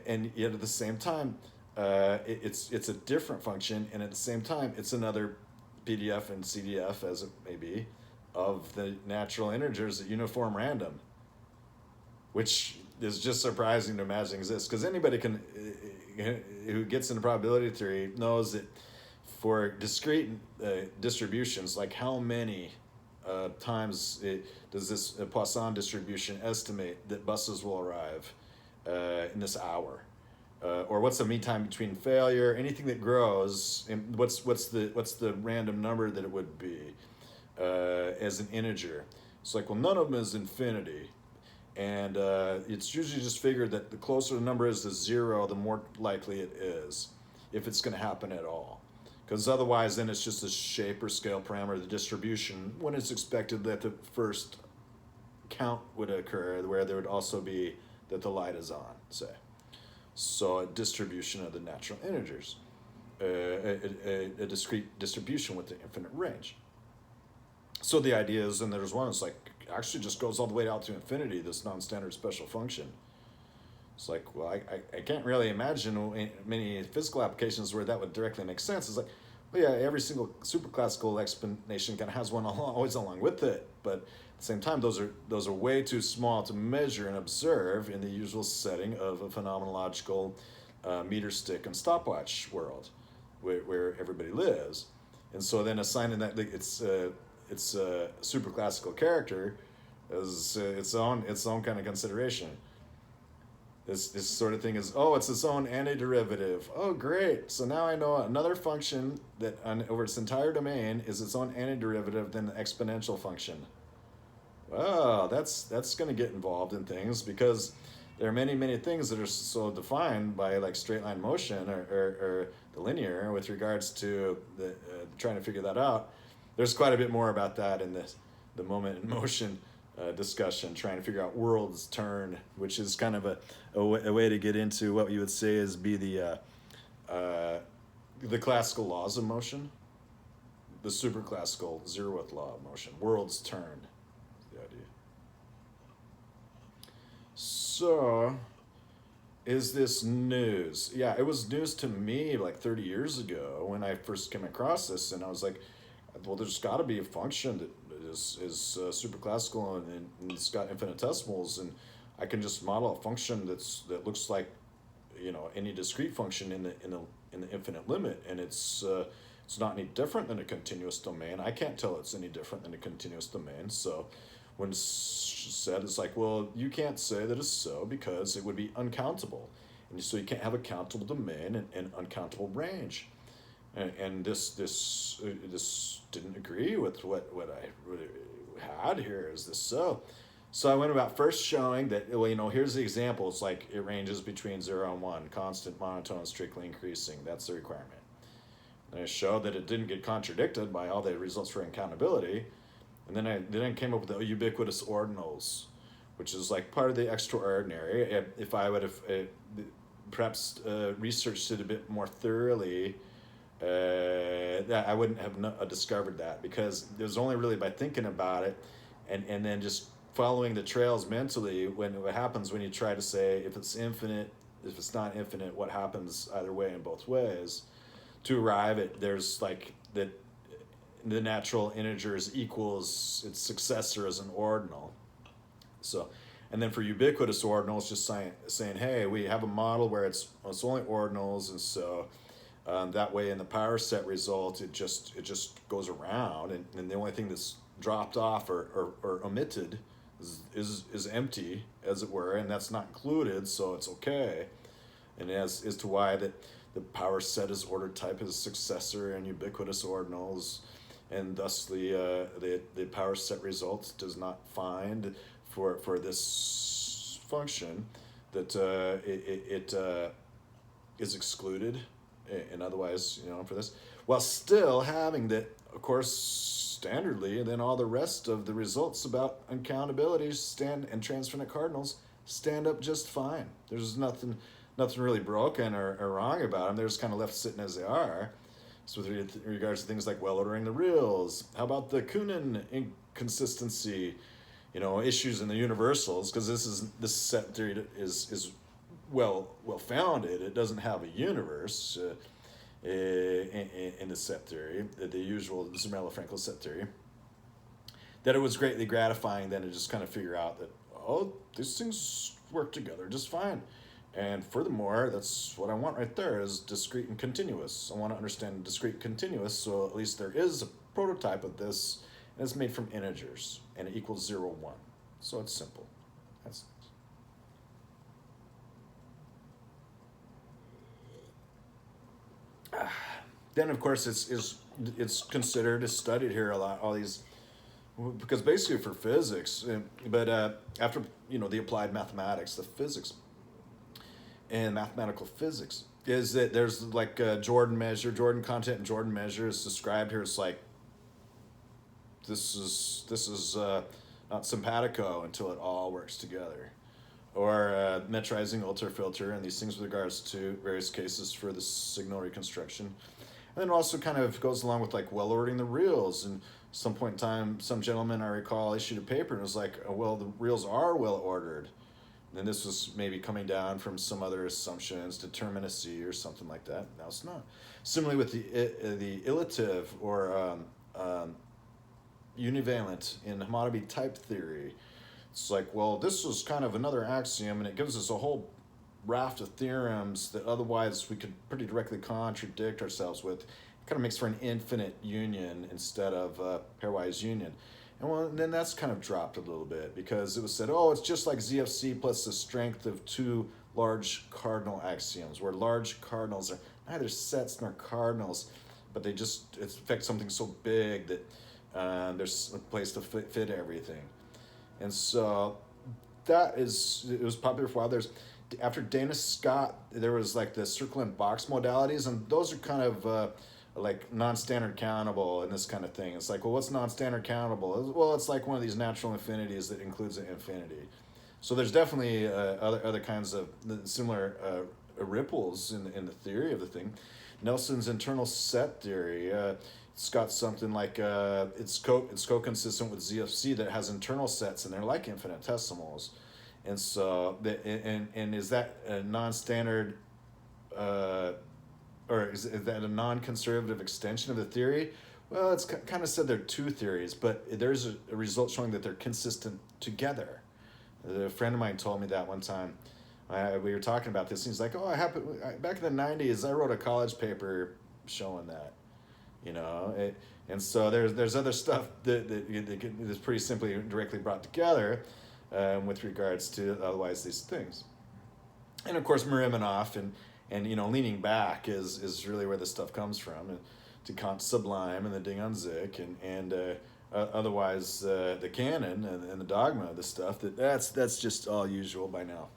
and yet at the same time it's a different function, and at the same time it's another PDF and CDF, as it may be, of the natural integers at uniform random, which is just surprising to imagine exists, because anybody who gets into probability theory knows that for discrete distributions, like how many times does this Poisson distribution estimate that buses will arrive in this hour? Or what's the mean time between failure? Anything that grows, and what's the random number that it would be as an integer? It's like, well, none of them is infinity, and it's usually just figured that the closer the number is to 0, the more likely it is, if it's going to happen at all. Because otherwise, then it's just a shape or scale parameter, the distribution, when it's expected that the first count would occur, where there would also be that the light is on, say. So a distribution of the natural integers, a discrete distribution with the infinite range. So the idea is, and there's one that's like, actually just goes all the way out to infinity, this non-standard special function. It's like, well, I can't really imagine many physical applications where that would directly make sense. It's like, well, yeah, every single superclassical explanation kind of has one always along with it, but at the same time, those are way too small to measure and observe in the usual setting of a phenomenological meter stick and stopwatch world, where everybody lives. And so then assigning that it's superclassical character as its own kind of consideration. This sort of thing is, oh, it's its own antiderivative. Oh, great. So now I know another function that over its entire domain is its own antiderivative than the exponential function. Well, that's going to get involved in things, because there are many, many things that are so defined by like straight line motion or the linear with regards to the trying to figure that out. There's quite a bit more about that in the moment in motion discussion, trying to figure out worlds turn, which is kind of a way to get into what you would say is be the classical laws of motion, the superclassical zeroth law of motion. Worlds turn, the idea. So, is this news? Yeah, it was news to me like 30 years ago when I first came across this, and I was like, well, there's got to be a function that is superclassical and it's got infinitesimals, and I can just model a function that looks like, you know, any discrete function in the infinite limit, and it's not any different than a continuous domain. I can't tell it's any different than a continuous domain. So when it's said, it's like, well, you can't say that it's so because it would be uncountable, and so you can't have a countable domain and uncountable range. And this didn't agree with what I had here. Is this so? So I went about first showing that, well, you know, here's the example. It's like it ranges between 0 and 1, constant, monotone, strictly increasing. That's the requirement. And I showed that it didn't get contradicted by all the results for uncountability. And then I came up with the ubiquitous ordinals, which is like part of the extraordinary. If I would have perhaps researched it a bit more thoroughly, that I wouldn't have discovered that, because it was only really by thinking about it and then just following the trails mentally what happens when you try to say if it's infinite, if it's not infinite, what happens either way in both ways, to arrive at there's like that the natural integers equals its successor as an ordinal. So, and then for ubiquitous ordinals, just saying, hey, we have a model where it's only ordinals, and so that way in the power set result, it just goes around, and the only thing that's dropped off or omitted is empty, as it were, and that's not included, so it's okay. And as to why that the power set is ordered type as successor and ubiquitous ordinals, and thusly the power set result does not find for this function that it is excluded. And otherwise, you know, for this, while still having that, of course, standardly, and then all the rest of the results about uncountability and transfinite cardinals stand up just fine. There's nothing really broken or wrong about them. They're just kind of left sitting as they are. So with regards to things like well ordering the reals, how about the Kunin inconsistency, you know, issues in the universals, because this set theory is well founded. It doesn't have a universe in the set theory, the usual Zermelo-Fraenkel set theory. That it was greatly gratifying then to just kind of figure out that, oh, these things work together just fine. And furthermore, that's what I want right there, is discrete and continuous. I want to understand discrete and continuous, so at least there is a prototype of this and it's made from integers, and it equals 0, 1. So it's simple. That's then, of course, it's considered, is studied here a lot, all these, because basically for physics, but after, the applied mathematics, the physics and mathematical physics is that there's like a Jordan measure, Jordan content and Jordan measure is described here. It's like, this is not simpatico until it all works together. Or metrizing ultrafilter and these things with regards to various cases for the signal reconstruction. And then it also kind of goes along with like well ordering the reals. And some point in time, some gentleman I recall issued a paper and was like, oh, well, the reals are well ordered. And this was maybe coming down from some other assumptions, determinacy or something like that. No, it's not. Similarly with the illative or univalent in homotopy type theory, it's like, well, this was kind of another axiom, and it gives us a whole raft of theorems that otherwise we could pretty directly contradict ourselves with. It kind of makes for an infinite union instead of a pairwise union. And well, then that's kind of dropped a little bit because it was said, oh, it's just like ZFC plus the strength of two large cardinal axioms, where large cardinals are neither sets nor cardinals, but they just affect something so big that there's a place to fit everything. And so it was popular for a while. After Dana Scott, there was like the circle and box modalities, and those are kind of like non-standard countable and this kind of thing. It's like, well, what's non-standard countable? Well, it's like one of these natural infinities that includes an infinity. So there's definitely other kinds of similar ripples in the theory of the thing. Nelson's internal set theory, it's got something like it's co-consistent with ZFC that has internal sets and they're like infinitesimals. And so, and is that a non-standard, or is that a non-conservative extension of the theory? Well, it's kind of said there are two theories, but there's a result showing that they're consistent together. A friend of mine told me that one time. We were talking about this, and he's like, oh, back in the 90s, I wrote a college paper showing that, and so there's other stuff that is pretty simply directly brought together with regards to otherwise these things. And of course, Mirimanoff and leaning back is really where this stuff comes from, and to Kant's Sublime and the Ding-an-Sich and otherwise the canon and the dogma, the stuff that's just all usual by now.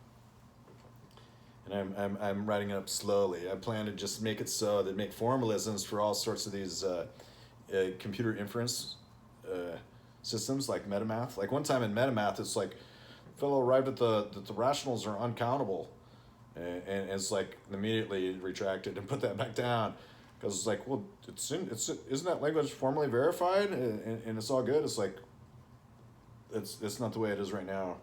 And I'm writing it up slowly. I plan to just make it so that make formalisms for all sorts of these computer inference systems like metamath. Like one time in metamath, it's like fellow arrived at that the rationals are uncountable, and it's like immediately retracted and put that back down because it's like, well, isn't that language formally verified and it's all good? It's like it's not the way it is right now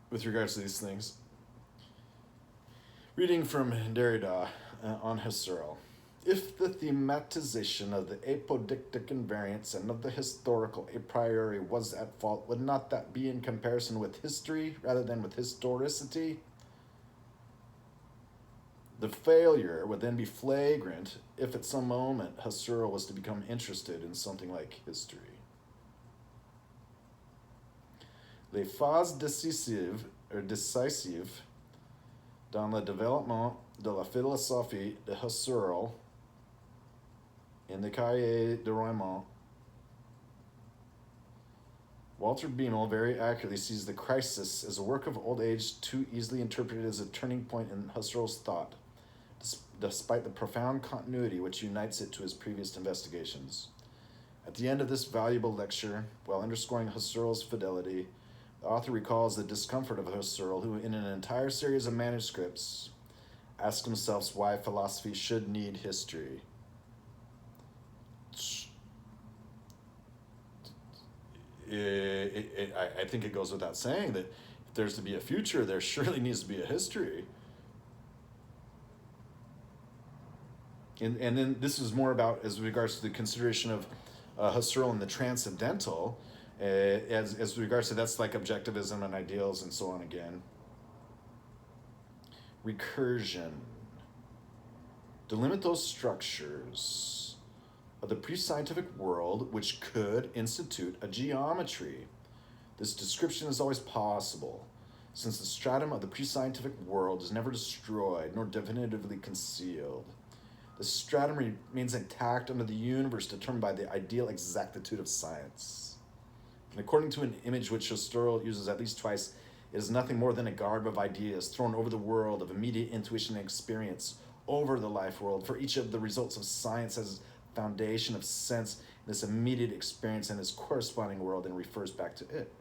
with regards to these things. Reading from Derrida on Husserl. If the thematization of the apodictic invariants and of the historical a priori was at fault, would not that be in comparison with history rather than with historicity? The failure would then be flagrant if at some moment Husserl was to become interested in something like history. Les phases décisives dans le développement de la philosophie de Husserl in the Cahiers de Neumann. Walter Biemel very accurately sees the crisis as a work of old age too easily interpreted as a turning point in Husserl's thought, despite the profound continuity which unites it to his previous investigations. At the end of this valuable lecture, while underscoring Husserl's fidelity, the author recalls the discomfort of Husserl, who in an entire series of manuscripts asked himself why philosophy should need history. I think it goes without saying that if there's to be a future, there surely needs to be a history. And then this is more about as regards to the consideration of Husserl and the transcendental, as regards to that's like objectivism and ideals and so on again. Recursion. Delimit those structures of the pre-scientific world which could institute a geometry. This description is always possible, since the stratum of the pre-scientific world is never destroyed nor definitively concealed. The stratum remains intact under the universe determined by the ideal exactitude of science. And according to an image which Husserl uses at least twice, it is nothing more than a garb of ideas thrown over the world of immediate intuition and experience, over the life world, for each of the results of science has foundation of sense in this immediate experience and its corresponding world and refers back to it.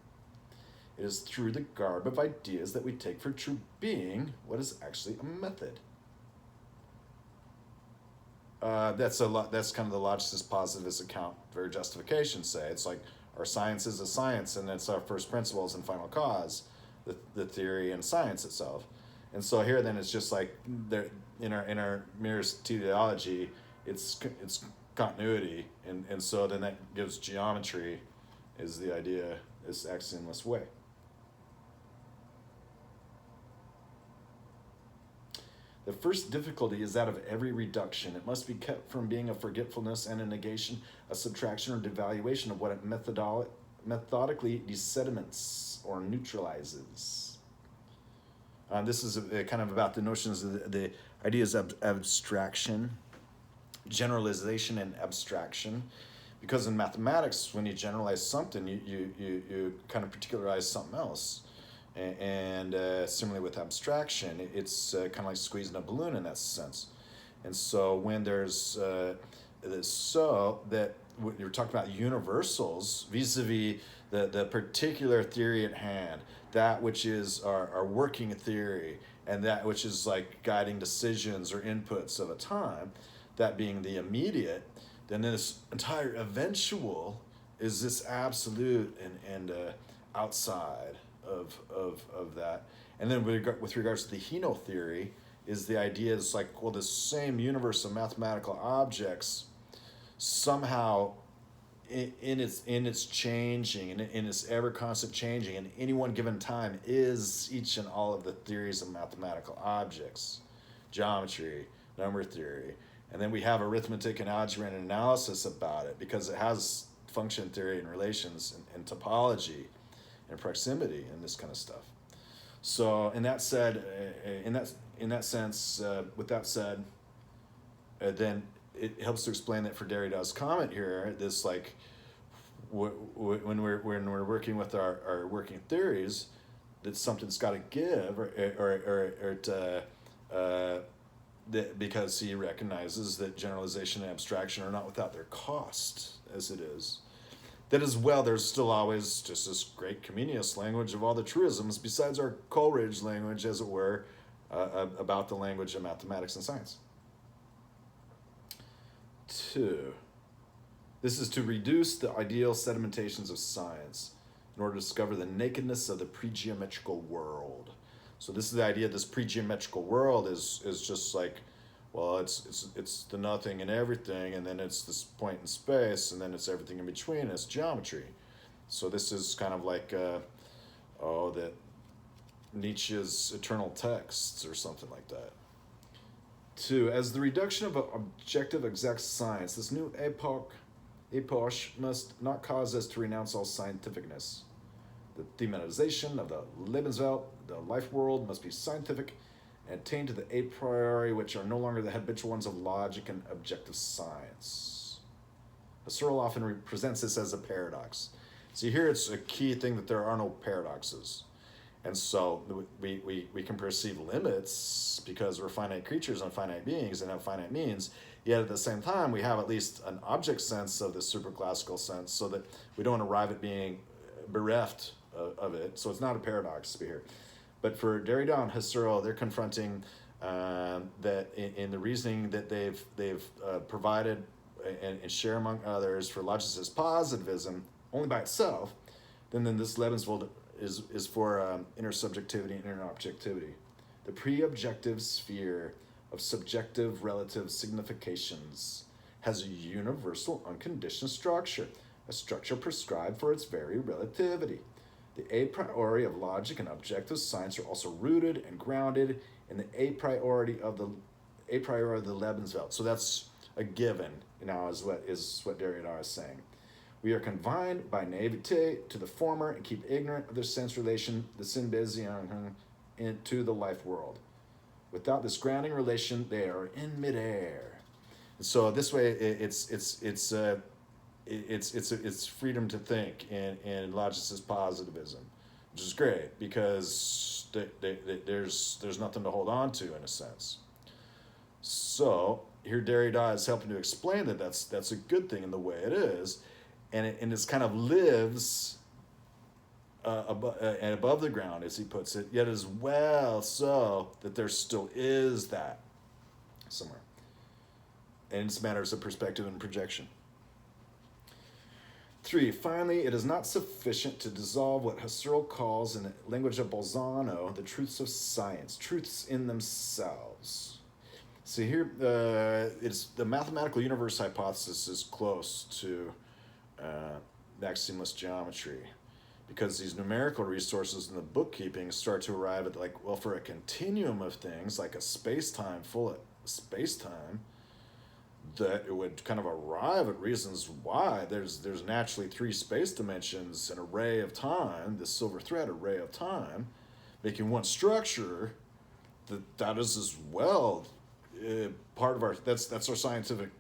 It is through the garb of ideas that we take for true being what is actually a method. That's kind of the logicist positivist account for justification. Say it's like our science is a science, and it's our first principles and final cause, the theory and science itself. And so here then it's just like there in our merest teleology, it's continuity, and so then that gives geometry is the idea, this axiomless way. The first difficulty is that of every reduction. It must be kept from being a forgetfulness and a negation, a subtraction or devaluation of what it methodically desediments or neutralizes. This is kind of about the notions of the ideas of abstraction, generalization, and abstraction. Because in mathematics, when you generalize something, you kind of particularize something else. And similarly with abstraction, it's kind of like squeezing a balloon in that sense. And so when there's so that you're talking about universals vis-a-vis the particular theory at hand, that which is our working theory, and that which is like guiding decisions or inputs of a time, that being the immediate, then this entire eventual is this absolute and outside of that. And then with regards to the Hino theory, is the idea is like, well, this same universe of mathematical objects somehow in its changing and in its ever constant changing, in any one given time is each and all of the theories of mathematical objects, geometry, number theory. And then we have arithmetic and algebra and analysis about it because it has function theory and relations and topology and proximity and this kind of stuff. So in that sense, with that said, then it helps to explain that for Derrida's comment here, this like when we're working with our working theories, that something's got to give, that because he recognizes that generalization and abstraction are not without their cost, as it is. That as well, there's still always just this great communious language of all the truisms, besides our Coleridge language, as it were, about the language of mathematics and science. 2. This is to reduce the ideal sedimentations of science in order to discover the nakedness of the pre-geometrical world. So this is the idea, this pre-geometrical world is just like, well, it's the nothing and everything, and then it's this point in space, and then it's everything in between, and it's geometry. So this is kind of like, that Nietzsche's eternal texts or something like that. 2, as the reduction of objective exact science, this new epoch must not cause us to renounce all scientificness. The thematization of the Lebenswelt, the life world, must be scientific and attain to the a priori, which are no longer the habitual ones of logic and objective science. Husserl often presents this as a paradox. See, here it's a key thing that there are no paradoxes. And so we can perceive limits because we're finite creatures and finite beings and have finite means, yet at the same time we have at least an object sense of the super-classical sense so that we don't arrive at being bereft of it. So it's not a paradox to be here. But for Derrida and Husserl, they're confronting that in the reasoning that they've provided and share among others for logicist positivism only by itself, then this Lebenswelt is for intersubjectivity and interobjectivity. The pre-objective sphere of subjective relative significations has a universal unconditioned structure, a structure prescribed for its very relativity. The a priori of logic and objective science are also rooted and grounded in the a priori of the Lebenswelt. So that's a given, now is what Derrida is saying. We are confined by naivete to the former and keep ignorant of their sense relation, the symbiont, into the life world. Without this grounding relation, they are in midair. So this way, it's freedom to think in logicist positivism, which is great because there's nothing to hold on to in a sense. So here Derrida is helping to explain that that's a good thing in the way it is, and it's kind of lives above the ground, as he puts it, yet as well so that there still is that somewhere. And it's matters of perspective and projection. 3, finally, it is not sufficient to dissolve what Husserl calls, in the language of Bolzano, the truths of science, truths in themselves. See here, it's the mathematical universe hypothesis is close to the axiomless geometry, because these numerical resources in the bookkeeping start to arrive at, like, well, for a continuum of things, like a space-time full of space-time, that it would kind of arrive at reasons why there's naturally 3 space dimensions, an array of time, this silver thread array of time, making one structure, that is as well part of our, that's our scientific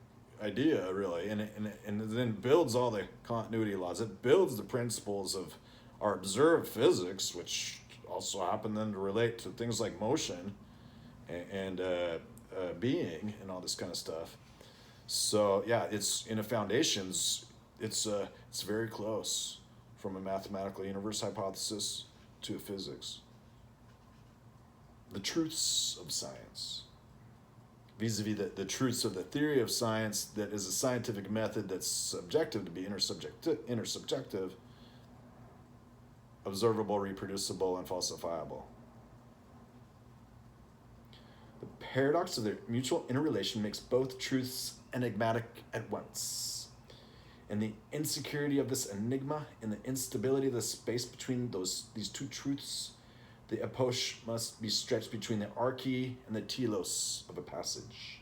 idea, really, and then builds all the continuity laws. It builds the principles of our observed physics, which also happen then to relate to things like motion and being and all this kind of stuff. So yeah, it's in the foundations. It's very close from a mathematical universe hypothesis to physics. The truths of science, vis-a-vis the truths of the theory of science, that is a scientific method that's subjective to be intersubjective, observable, reproducible, and falsifiable. The paradox of their mutual interrelation makes both truths enigmatic at once. And the insecurity of this enigma and the instability of the space between these two truths, the epoche must be stretched between the arche and the telos of a passage.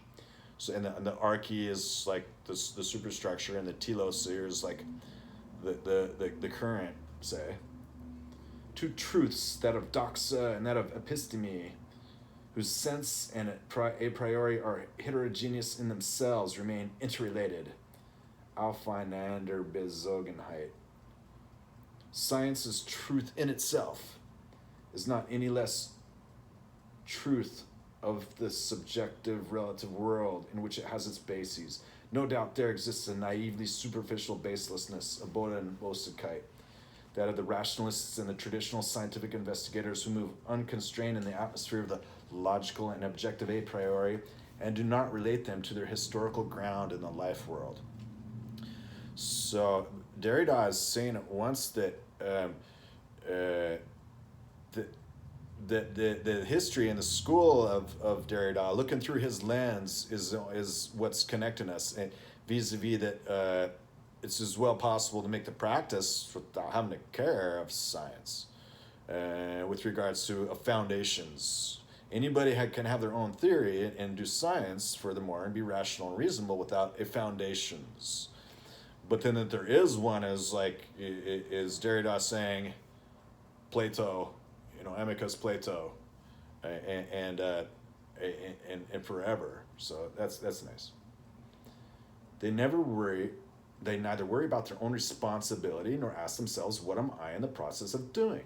So, and the arche is like the superstructure, and the telos here is like the current, say. 2 truths, that of doxa and that of episteme, whose sense and a priori are heterogeneous in themselves, remain interrelated. Aufeinander Bezogenheit. Science's truth in itself is not any less truth of the subjective relative world in which it has its bases. No doubt there exists a naively superficial baselessness of Bodenlosigkeit, that of the rationalists and the traditional scientific investigators who move unconstrained in the atmosphere of the logical and objective a priori and do not relate them to their historical ground in the life world. So Derrida is saying at once that the history and the school of Derrida, looking through his lens, is what's connecting us, and vis-a-vis that it's as well possible to make the practice without having to care of science with regards to foundations. Anybody can have their own theory and do science, furthermore, and be rational and reasonable without a foundations. But then that there is one, is Derrida saying Plato, amicus Plato, and forever. So that's nice. They neither worry about their own responsibility nor ask themselves, what am I in the process of doing?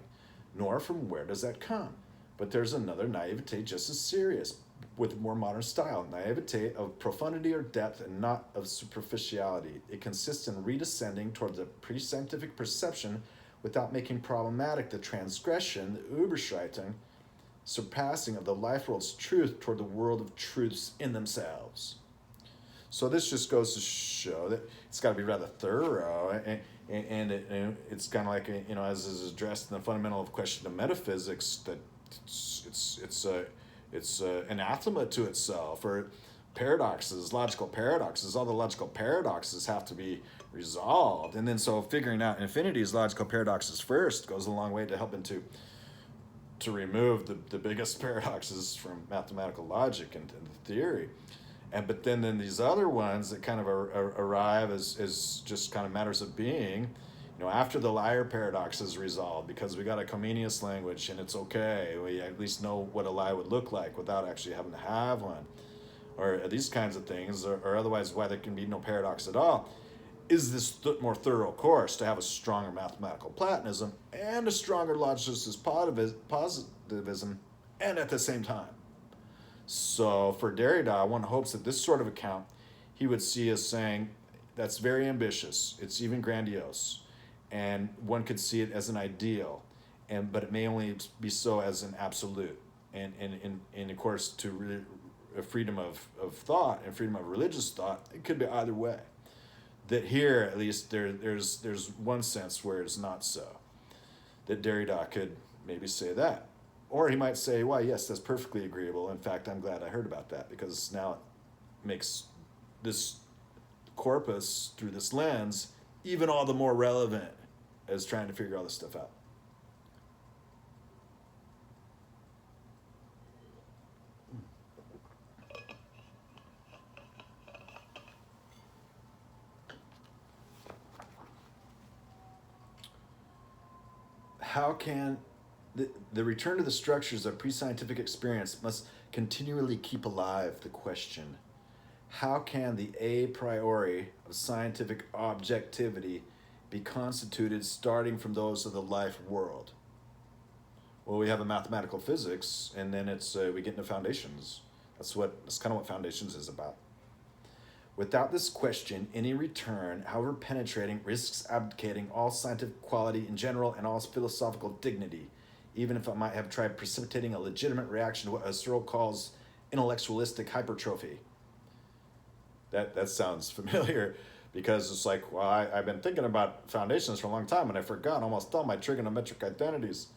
Nor from where does that come? But there's another naivete just as serious, with more modern style, naivete of profundity or depth and not of superficiality. It consists in redescending toward the pre-scientific perception without making problematic the transgression, the Überschreitung, surpassing of the life world's truth toward the world of truths in themselves. So this just goes to show that it's got to be rather thorough, and it's kind of like, as is addressed in the fundamental question of metaphysics, that it's anathema to itself, or paradoxes, logical paradoxes. All the logical paradoxes have to be resolved, and then so figuring out infinities, logical paradoxes first, goes a long way to helping to remove the biggest paradoxes from mathematical logic and theory. But then these other ones that kind of arrive as just kind of matters of being, after the liar paradox is resolved, because we got a comenius language and it's okay, we at least know what a lie would look like without actually having to have one, or these kinds of things, or otherwise why there can be no paradox at all, is this more thorough course to have a stronger mathematical Platonism and a stronger logicist positivism, and at the same time. So for Derrida, one hopes that this sort of account he would see as saying that's very ambitious, it's even grandiose, and one could see it as an ideal, but it may only be so as an absolute. And of course, to freedom of thought and freedom of religious thought, it could be either way. That here, at least, there's one sense where it's not so. That Derrida could maybe say that. Or he might say, well, yes, that's perfectly agreeable. In fact, I'm glad I heard about that, because now it makes this corpus, through this lens, even all the more relevant as trying to figure all this stuff out. How can the return to the structures of pre-scientific experience must continually keep alive the question, how can the a priori of scientific objectivity be constituted starting from those of the life world? Well, we have a mathematical physics, and then we get into foundations. That's kind of what foundations is about. Without this question, any return, however penetrating, risks abdicating all scientific quality in general and all philosophical dignity, even if it might have tried precipitating a legitimate reaction to what Husserl calls intellectualistic hypertrophy. That sounds familiar, because it's like, well, I've been thinking about foundations for a long time, and I forgot almost all my trigonometric identities.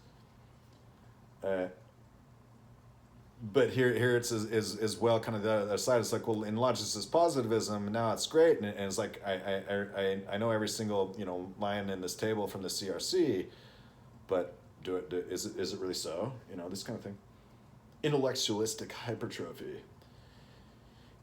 But here it's as well kind of the other side. It's like, well, in logicist positivism, now it's great, and it's like I know every single line in this table from the CRC, but is it really so? This kind of thing. Intellectualistic hypertrophy.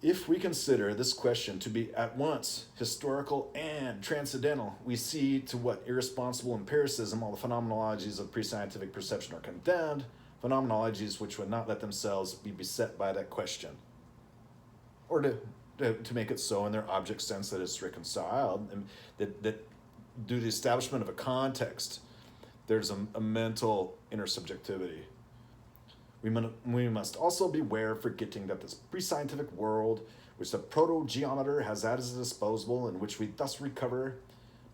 If we consider this question to be at once historical and transcendental, we see to what irresponsible empiricism all the phenomenologies of pre-scientific perception are condemned, phenomenologies which would not let themselves be beset by that question, or to make it so in their object sense that it's reconciled, and that due to the establishment of a context, there's a mental intersubjectivity. We must also beware of forgetting that this pre-scientific world, which the proto-geometer has at his disposal, and which we thus recover,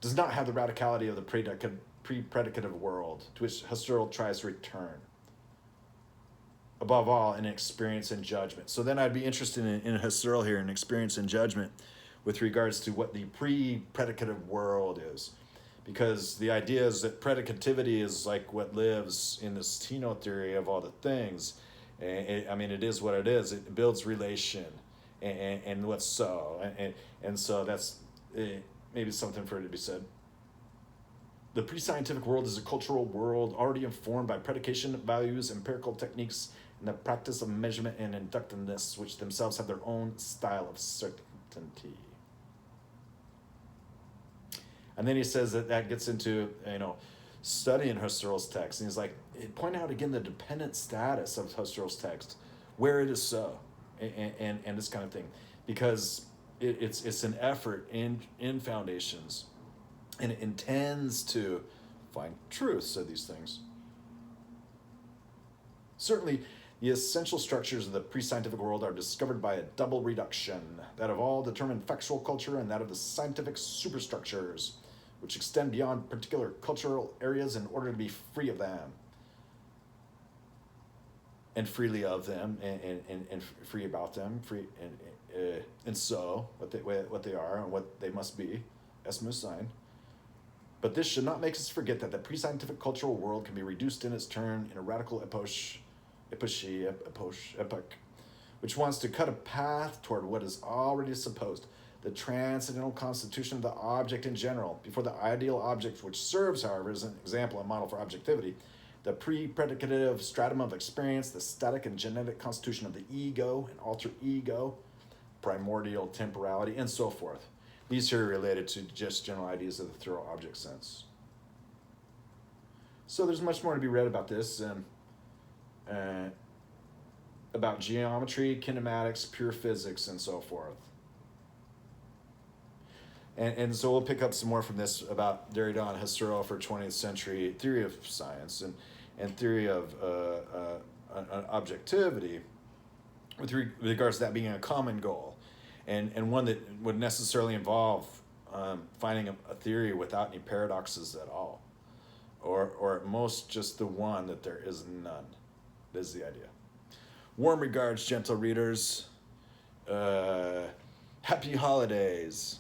does not have the radicality of the pre-predicative world, to which Husserl tries to return. Above all, in experience and judgment. So then I'd be interested in Husserl here, in experience and judgment, with regards to what the pre-predicative world is. Because the idea is that predicativity is like what lives in this Tino theory of all the things. It is what it is. It builds relation and what's so. And so that's maybe something for it to be said. The pre-scientific world is a cultural world already informed by predication values, empirical techniques, and the practice of measurement and inductiveness, which themselves have their own style of certainty. And then he says that gets into, studying Husserl's text. And he's like, point out again the dependent status of Husserl's text, where it is so, and this kind of thing. Because it's an effort in foundations, and it intends to find truths of these things. Certainly, the essential structures of the pre-scientific world are discovered by a double reduction, that of all determined factual culture and that of the scientific superstructures, which extend beyond particular cultural areas in order to be free of them, and freely of them, and free about them, and so what they are and what they must be, as sign. But this should not make us forget that the pre-scientific cultural world can be reduced in its turn in a radical epoch, which wants to cut a path toward what is already supposed, the transcendental constitution of the object in general, before the ideal object, which serves, however, as an example and model for objectivity, the pre-predicative stratum of experience, the static and genetic constitution of the ego and alter ego, primordial temporality, and so forth. These here are related to just general ideas of the thorough object sense. So there's much more to be read about this, about geometry, kinematics, pure physics, and so forth. And so we'll pick up some more from this about Derrida and Husserl for 20th century theory of science and theory of objectivity with regards to that being a common goal, and one that would necessarily involve finding a theory without any paradoxes at all, or at most just the one that there is none. This is the idea. Warm regards, gentle readers. Happy holidays.